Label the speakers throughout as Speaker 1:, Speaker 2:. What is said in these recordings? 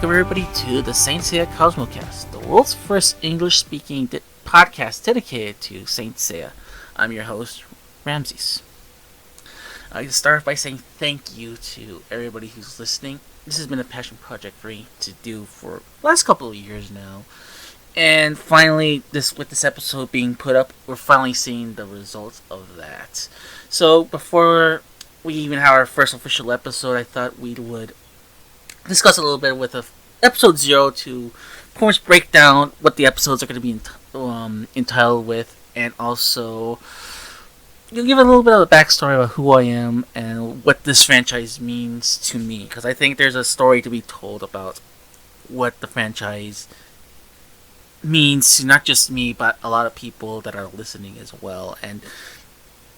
Speaker 1: welcome everybody to the Seiya Cosmocast, the world's first English-speaking podcast dedicated to Saint Seiya. I'm your host, Ramses. I'd like to start by saying thank you to everybody who's listening. This has been a passion project for me to do for the last couple of years now. And finally, with this episode being put up, we're finally seeing the results of that. So before we even have our first official episode, I thought we would discuss a little bit with episode 0 to of course break down what the episodes are going to be entitled with, and also you'll give a little bit of a backstory about who I am and what this franchise means to me, because I think there's a story to be told about what the franchise means to not just me but a lot of people that are listening as well, and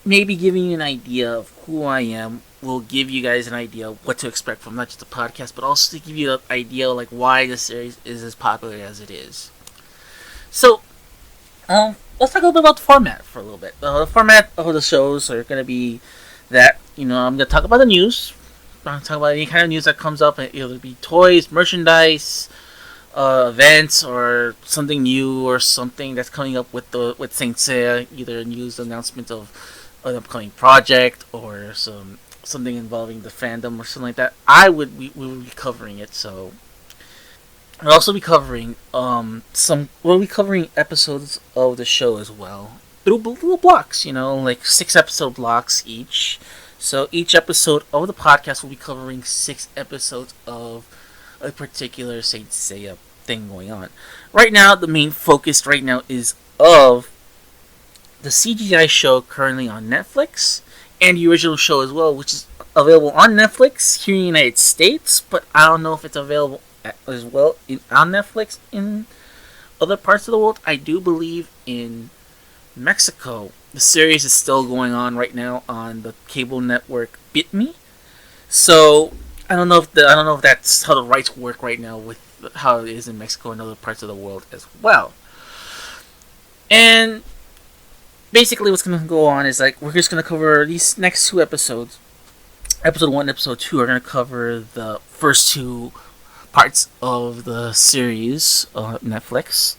Speaker 1: maybe giving you an idea of who I am will give you guys an idea of what to expect from not just the podcast, but also to give you an idea like why the series is as popular as it is. So, let's talk a little bit about the format for a little bit. The format of the shows are going to be that, I'm going to talk about the news. I'm going to talk about any kind of news that comes up. It'll be toys, merchandise, events, or something new, or something that's coming up with Saint Seiya, either news announcement of an upcoming project or something involving the fandom or something like that. We will be covering it. So we'll also be covering we'll be covering episodes of the show as well through little blocks, like 6 episode blocks each. So each episode of the podcast will be covering 6 episodes of a particular Saint Seiya thing going on. Right now, the main focus right now is of the CGI show currently on Netflix, and the original show as well, which is available on Netflix here in the United States, but I don't know if it's available as well on Netflix in other parts of the world. I do believe in Mexico the series is still going on right now on the cable network BitMe. So I don't know if that's how the rights work right now with how it is in Mexico and other parts of the world as well. And basically what's going to go on is we're just going to cover these next 2 episodes. Episode 1 and episode 2 are going to cover the first 2 parts of the series on Netflix.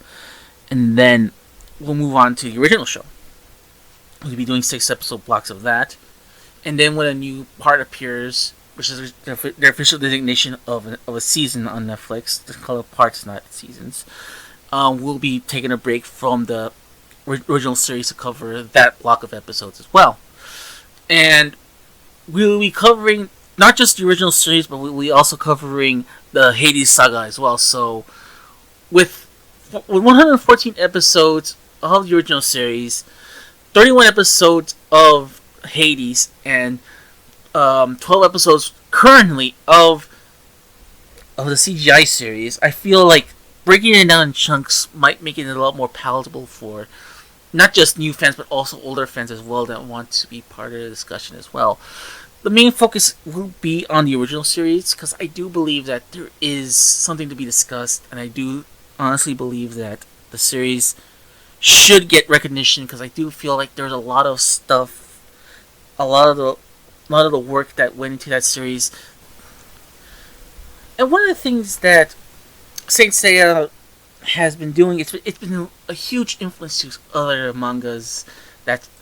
Speaker 1: And then we'll move on to the original show. We'll be doing 6 episode blocks of that. And then when a new part appears, which is their official designation of a season on Netflix, they call it parts, not seasons, we'll be taking a break from the original series to cover that block of episodes as well. And we'll be covering not just the original series, but we'll be also covering the Hades saga as well. So with 114 episodes of the original series, 31 episodes of Hades, and 12 episodes currently of the CGI series, I feel like breaking it down in chunks might make it a lot more palatable for not just new fans, but also older fans as well that want to be part of the discussion as well. The main focus will be on the original series, because I do believe that there is something to be discussed, and I do honestly believe that the series should get recognition, because I do feel like there's a lot of stuff, a lot of the work that went into that series. And one of the things that Saint Seiya has been doing, it's been a huge influence to other mangas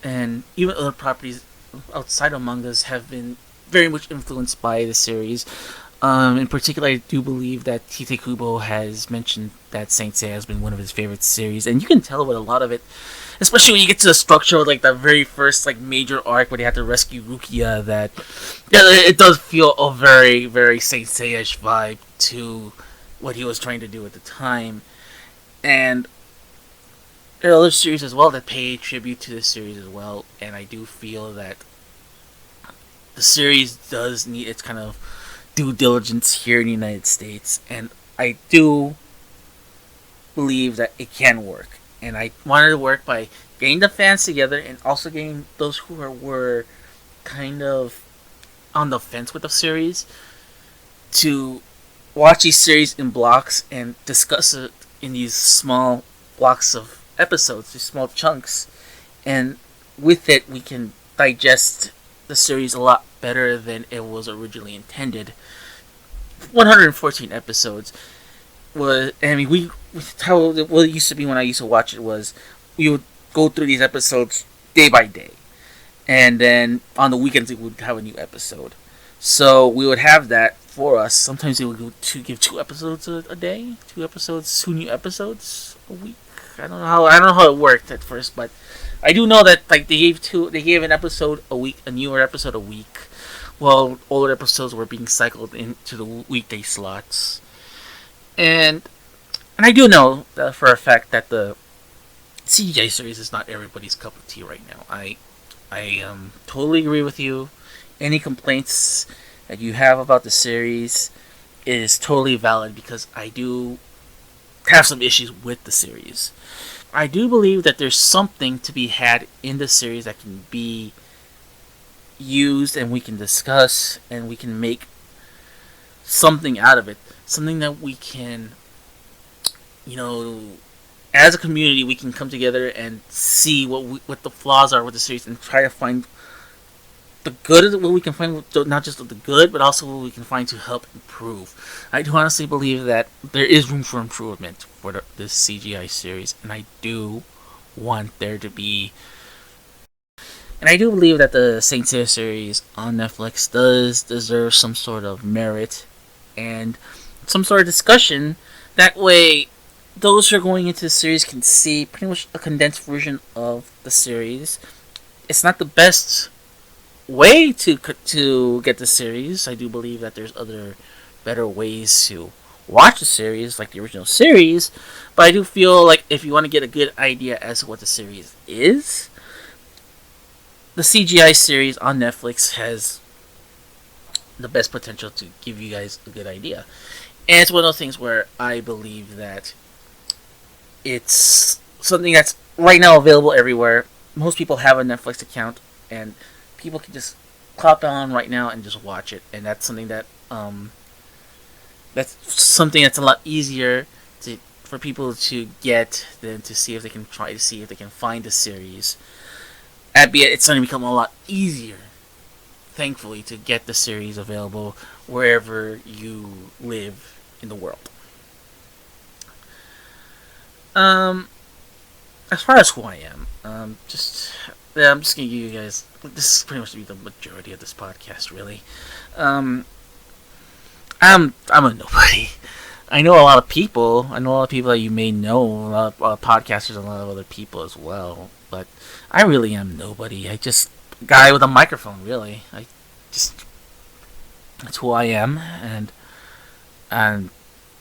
Speaker 1: and even other properties outside of mangas have been very much influenced by the series. In particular, I do believe that Tite Kubo has mentioned that Saint Seiya has been one of his favorite series, and you can tell with a lot of it, especially when you get to the structure of the very first major arc where they have to rescue Rukia, that it does feel a very, very Saint Seiya-ish vibe to what he was trying to do at the time. And there are other series as well that pay tribute to this series as well, and I do feel that the series does need its kind of due diligence here in the United States, and I do believe that it can work. And I wanted to work by getting the fans together and also getting those who were kind of on the fence with the series to watch these series in blocks and discuss it in these small blocks of episodes, these small chunks, and with it we can digest the series a lot better than it was originally intended. 114 episodes. was, I mean, how what it used to be when I used to watch it was we would go through these episodes day by day, and then on the weekends we would have a new episode. So we would have that for us. Sometimes they would go to give 2 episodes a day, 2 episodes, 2 new episodes a week. I don't know how it worked at first, but I do know that like they gave an episode a week, a newer episode a week, while older episodes were being cycled into the weekday slots. And I do know for a fact that the CGI series is not everybody's cup of tea right now. I totally agree with you. Any complaints that you have about the series is totally valid because I do have some issues with the series. I do believe that there's something to be had in the series that can be used and we can discuss and we can make something out of it. Something that we can, you know, as a community, we can come together and see what the flaws are with the series and try to find the good, what we can find, not just the good, but also what we can find to help improve. I do honestly believe that there is room for improvement for this CGI series, and I do want there to be. And I do believe that the Saint Seiya series on Netflix does deserve some sort of merit and some sort of discussion. That way, those who are going into the series can see pretty much a condensed version of the series. It's not the best way to get the series. I do believe that there's other better ways to watch the series, like the original series. But I do feel like if you want to get a good idea as to what the series is, the CGI series on Netflix has the best potential to give you guys a good idea. And it's one of those things where I believe that it's something that's right now available everywhere. Most people have a Netflix account, and people can just pop on right now and just watch it. And that's something that's a lot easier for people to get than to see if they can try to see if they can find the series. Albeit it's going to become a lot easier, thankfully, to get the series available wherever you live in the world. As far as who I am, I'm just gonna give you guys. This is pretty much be the majority of this podcast, really. I'm a nobody. I know a lot of people. I know a lot of people that you may know, a lot of podcasters, and a lot of other people as well. But I really am nobody. I just a guy with a microphone. Really, that's who I am, and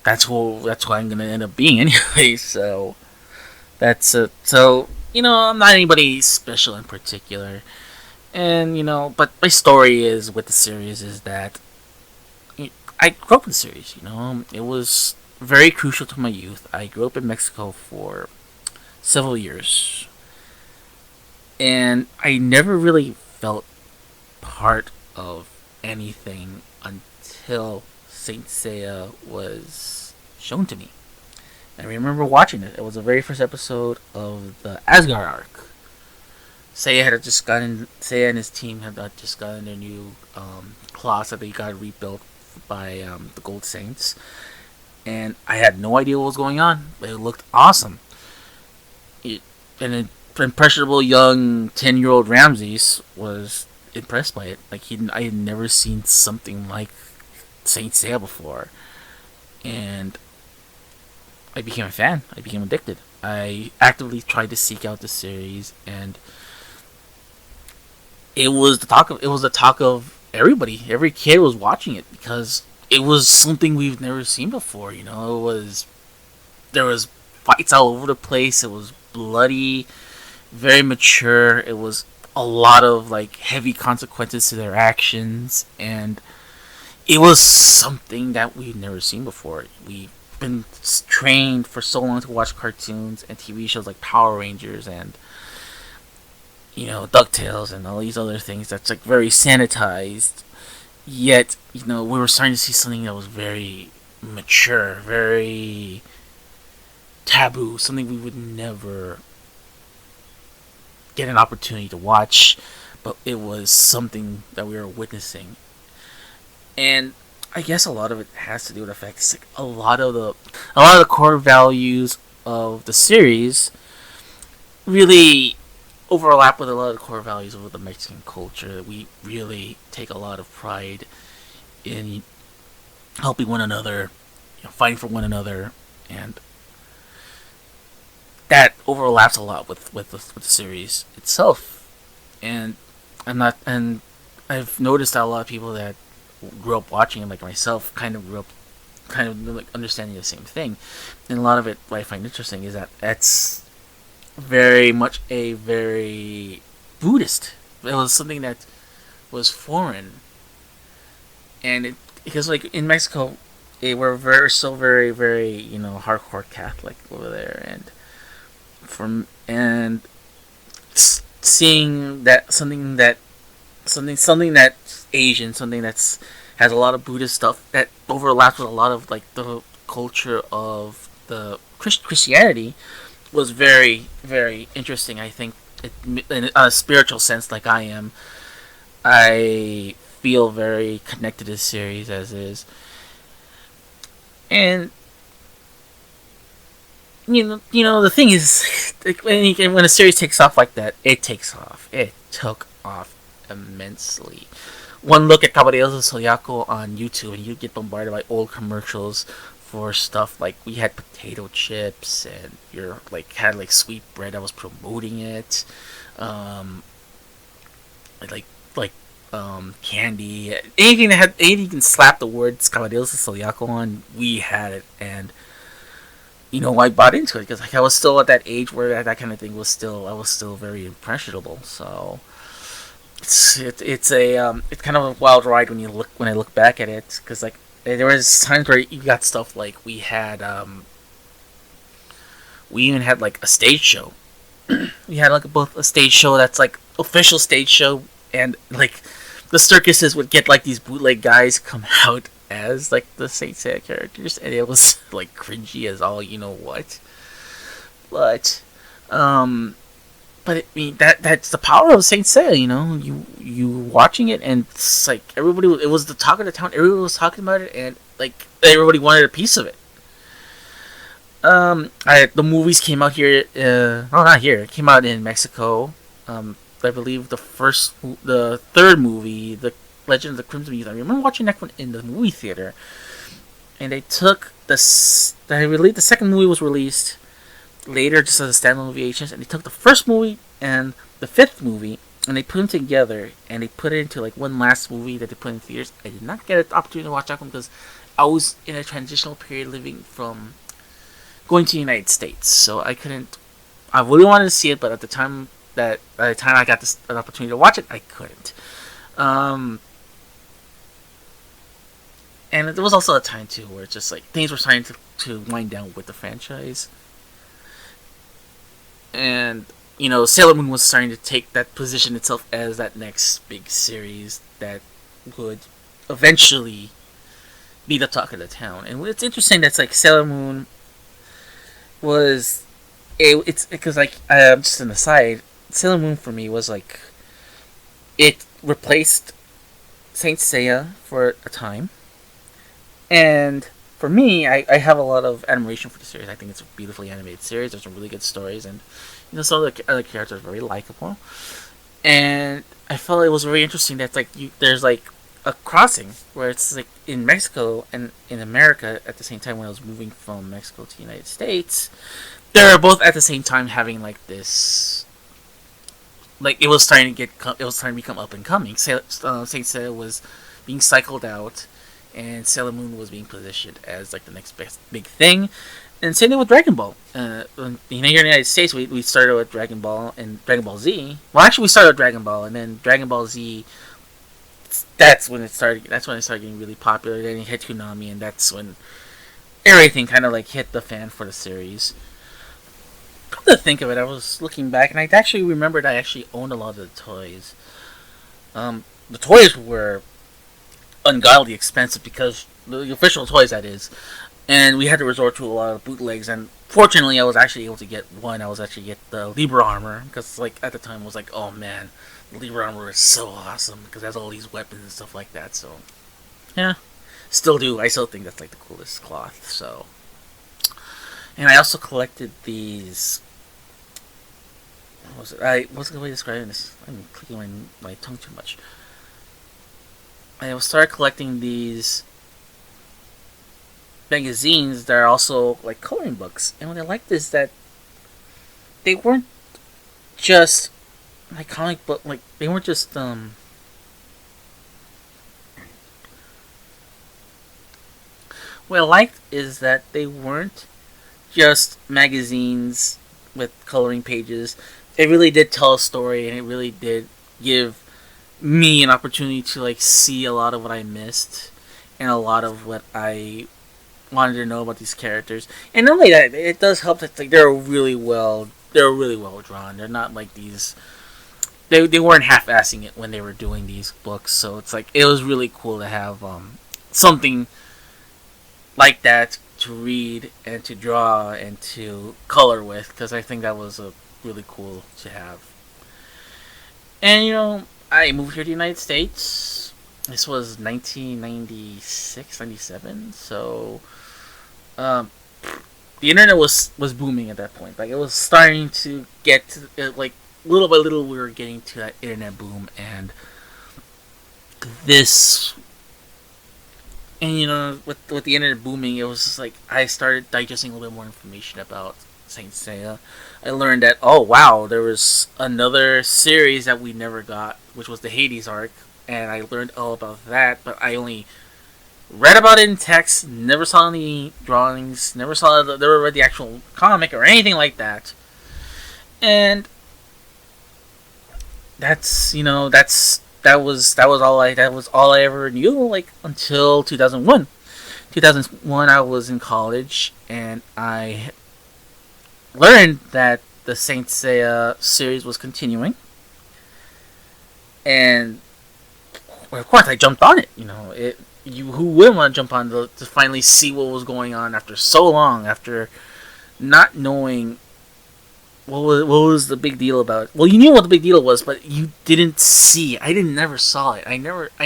Speaker 1: that's who I'm gonna end up being anyway. So that's it. So I'm not anybody special in particular, and but my story is with the series is that I grew up in the series. It was very crucial to my youth. I grew up in Mexico for several years, and I never really felt part of anything until Saint Seiya was shown to me. I remember watching it. It was the very first episode of the Asgard arc. Seiya and his team had just gotten their new class that they got rebuilt by the Gold Saints, and I had no idea what was going on, but it looked awesome. An impressionable young 10-year-old Ramses was impressed by it. I had never seen something like Saint Seiya before, and I became a fan. I became addicted. I actively tried to seek out the series, and it was the talk of everybody. Every kid was watching it because it was something we've never seen before. There was fights all over the place. It was bloody, very mature. It was a lot of heavy consequences to their actions, and it was something that we've never seen before. We've been trained for so long to watch cartoons and TV shows like Power Rangers and DuckTales and all these other things that's very sanitized. Yet, we were starting to see something that was very mature, very taboo, something we would never get an opportunity to watch, but it was something that we were witnessing. And I guess a lot of it has to do with the fact it's like a lot of the core values of the series really overlap with a lot of the core values of the Mexican culture. We really take a lot of pride in helping one another, fighting for one another, and that overlaps a lot with the series itself. And I'm not, and I've noticed that a lot of people that grew up watching it, like myself, kind of grew up, kind of like understanding the same thing. And a lot of it, what I find interesting is that it's very much a very Buddhist. It was something that was foreign, and it because like in Mexico, we're very hardcore Catholic over there, and from and seeing that something that's Asian, something that's has a lot of Buddhist stuff that overlaps with a lot of like the culture of the Christianity was very very interesting. I think in a spiritual sense, like I feel very connected to this series as is, and the thing is, like, when a series takes off like that, it takes off. It took off immensely. One look at Caballeros del Zodiaco on YouTube, and you get bombarded by old commercials for stuff like we had potato chips, and you're like had like sweet bread that was promoting it, um, like like candy, anything you can slap the words Caballeros del Zodiaco on, we had it, and I bought into it because like I was still at that age where that kind of thing was still I was still very impressionable. So it's kind of a wild ride when I look back at it because like there was times where you got stuff like we even had like a stage show. We had like both a stage show that's like official stage show and like the circuses would get like these bootleg guys come out as like the Saint Seiya characters, and it was like cringy as all you know what. But I mean that's the power of Saint Seiya. You watching it, and it's like everybody. It was the talk of the town. Everybody was talking about it, and like everybody wanted a piece of it. The movies came out here. Not here. It came out in Mexico. I believe the third movie, the Legend of the Crimson Youth. I remember watching that one in the movie theater, and they took the second movie was released later just as a standalone VHS, and they took the first movie and the fifth movie, and they put them together, and they put it into like one last movie that they put in theaters. I did not get an opportunity to watch that one because I was in a transitional period living from going to the United States, so I couldn't. I really wanted to see it, but by the time I got an opportunity to watch it, I couldn't. And there was also a time too where it's just like things were starting to wind down with the franchise, and Sailor Moon was starting to take that position itself as that next big series that would eventually be the talk of the town. And it's interesting that's like Sailor Moon was it's because like just an aside, Sailor Moon for me was like it replaced Saint Seiya for a time. And for me, I have a lot of admiration for the series. I think it's a beautifully animated series. There's some really good stories, and some of the other characters are very likable. And I felt it was very interesting that there's like a crossing where it's like in Mexico and in America at the same time when I was moving from Mexico to the United States. They're both at the same time having like this. Like it was starting to become up and coming. Saint Seiya was being cycled out, and Sailor Moon was being positioned as like the next best big thing. And same thing with Dragon Ball. Here in the United States, we started with Dragon Ball and Dragon Ball Z. Well, actually, we started with Dragon Ball, and then Dragon Ball Z. That's when it started. That's when it started getting really popular. Then it hit Toonami, and that's when everything kind of like hit the fan for the series. Come to think of it, I was looking back, and I actually remembered I actually owned a lot of the toys. The toys were ungodly expensive because the official toys, that is, and we had to resort to a lot of bootlegs. And fortunately, I was actually able to get one. I was actually get the Libra armor because, like, at the time, I was like, oh man, the Libra armor is so awesome because it has all these weapons and stuff like that. So, yeah, Still do. I still think that's like the coolest cloth. So, and I also collected these. What was it? I what's the way of describing this? I'm clicking my tongue too much. I started collecting these magazines that are also like coloring books, and what I liked is that they weren't just like comic book, like they weren't just What I liked is that they weren't just magazines with coloring pages. It really did tell a story, and it really did give me an opportunity to like see a lot of what I missed and a lot of what I wanted to know about these characters. And not only that, it does help that like they're really well drawn. They're not like these. They weren't half-assing it when they were doing these books, so it's like it was really cool to have something like that to read and to draw and to color with, because I think that was a really cool to have. And I moved here to the United States. This was 1996, 97. So the internet was booming at that point. Like it was starting to get to, like little by little we were getting to that internet boom, and this and with the internet booming, it was just like I started digesting a little bit more information about Saint Seiya. I learned that, oh wow, there was another series that we never got, which was the Hades arc, and I learned all about that. But I only read about it in text, never saw any drawings, never read the actual comic or anything like that. And that was all I ever knew, like until 2001. 2001, I was in college, and I learned that the Saint Seiya series was continuing, and well, of course I jumped on it. Who wouldn't want to jump on to finally see what was going on after so long, after not knowing what was the big deal about it. Well, you knew what the big deal was, but you didn't see. I never saw it. I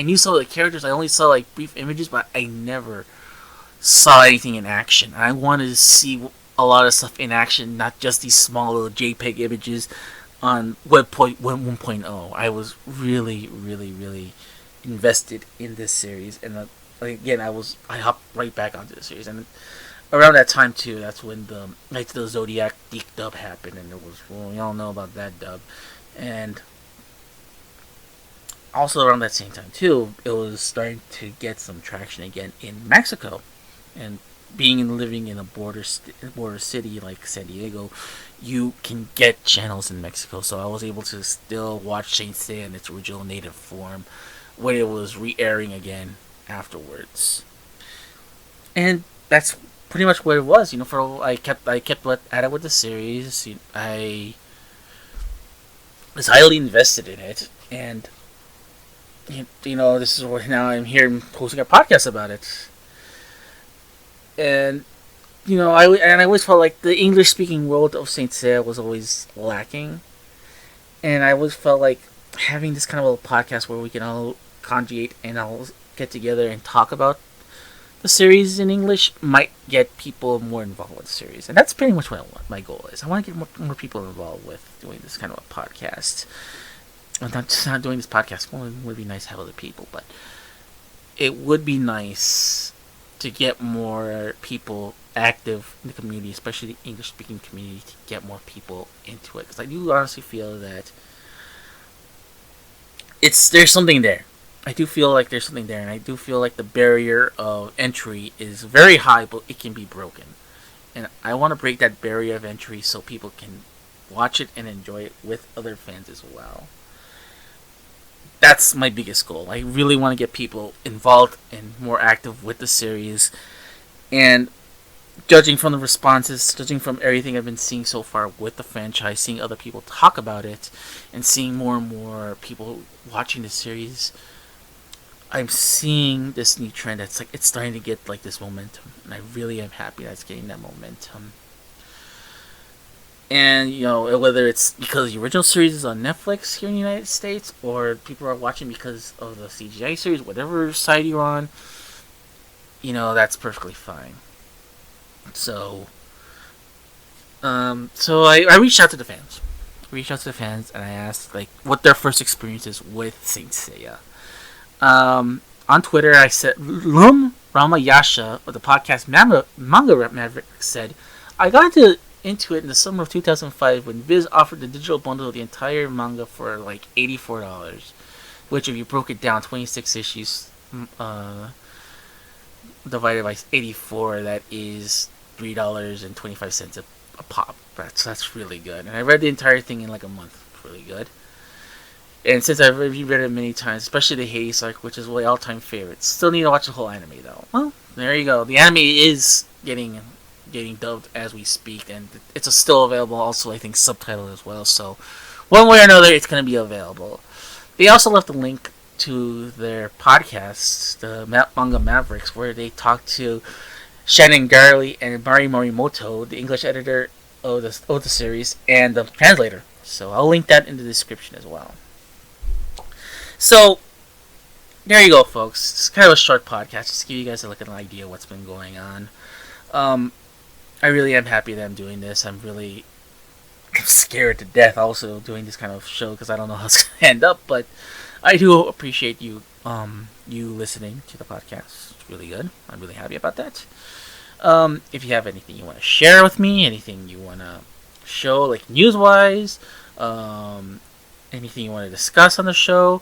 Speaker 1: knew some of the characters. I only saw like brief images, but I never saw anything in action. I wanted to see a lot of stuff in action, not just these small little JPEG images on Web 1.0. I was really, really, really invested in this series, and again, I hopped right back onto the series, and around that time too, that's when the Knights of the Zodiac geek dub happened, and we all know about that dub, and also around that same time too, it was starting to get some traction again in Mexico, and living in a border city like San Diego, you can get channels in Mexico. So I was able to still watch Saint Seiya in its original native form when it was re-airing again afterwards, and that's pretty much what it was. I kept at it with the series. I was highly invested in it, and this is where now I'm here posting a podcast about it. And I always felt like the English speaking world of Saint Seiya was always lacking, and I always felt like having this kind of a podcast where we can all conjugate and all get together and talk about the series in English might get people more involved with the series, and that's pretty much what I want. My goal is I want to get more people involved with doing this kind of a podcast. I'm not doing this podcast. Well, it would be nice to have other people, but it would be nice to get more people active in the community, especially the English-speaking community, to get more people into it. Because I do honestly feel that there's something there. I do feel like there's something there, and I do feel like the barrier of entry is very high, but it can be broken. And I want to break that barrier of entry so people can watch it and enjoy it with other fans as well. That's my biggest goal. I really want to get people involved and more active with the series. And judging from the responses, judging from everything I've been seeing so far with the franchise, seeing other people talk about it, and seeing more and more people watching the series, I'm seeing this new trend that's like it's starting to get like this momentum, and I really am happy that it's getting that momentum. And whether it's because the original series is on Netflix here in the United States, or people are watching because of the CGI series, whatever side you're on, that's perfectly fine. So, I reached out to the fans. And I asked like what their first experiences with Saint Seiya. On Twitter, I said Ramayasha of the podcast Manga Maverick said, I got into it in the summer of 2005 when Viz offered the digital bundle of the entire manga for like $84, which if you broke it down, 26 issues divided by 84, that is $3.25 a pop. That's really good. And I read the entire thing in like a month. Really good. And since I've reread it many times, especially the Hades arc, which is my all-time favorite, still need to watch the whole anime though. Well, there you go. The anime is getting dubbed as we speak, and it's still available. Also, I think subtitled as well. So, one way or another, it's going to be available. They also left a link to their podcast, the Manga Mavericks, where they talk to Shannon Garley and Mari Morimoto, the English editor of the series, and the translator. So I'll link that in the description as well. So there you go, folks. It's kind of a short podcast, just to give you guys an idea of what's been going on. I really am happy that I'm doing this. I'm scared to death also doing this kind of show because I don't know how it's going to end up, but I do appreciate you listening to the podcast. It's really good. I'm really happy about that. If you have anything you want to share with me, anything you want to show, like news-wise, anything you want to discuss on the show,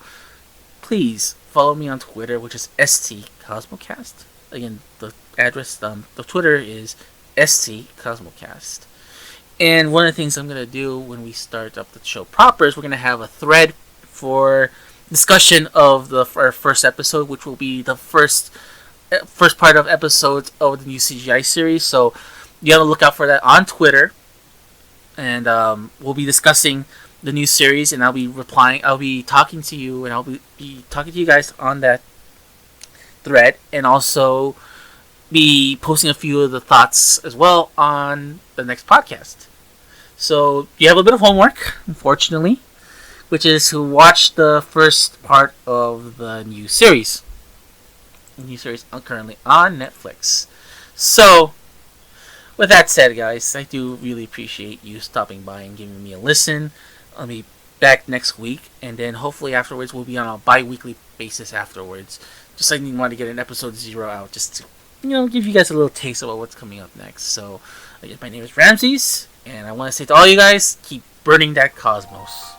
Speaker 1: please follow me on Twitter, which is Seiya Cosmocast. Again, the address, the Twitter is Seiya Cosmocast. And one of the things I'm going to do when we start up the show proper is we're going to have a thread for discussion of our first episode, which will be the first part of episodes of the new CGI series. So you have to look out for that on Twitter. And we'll be discussing the new series, and I'll be talking to you, and I'll be talking to you guys on that thread, and also be posting a few of the thoughts as well on the next podcast. So you have a bit of homework, unfortunately, which is to watch the first part of the new series. The new series currently on Netflix. So, with that said, guys, I do really appreciate you stopping by and giving me a listen. I'll be back next week, and then hopefully afterwards we'll be on a bi-weekly basis afterwards. Just like you want to get an episode 0 out, just to give you guys a little taste about what's coming up next. So, again, my name is Ramses, and I want to say to all you guys, keep burning that cosmos.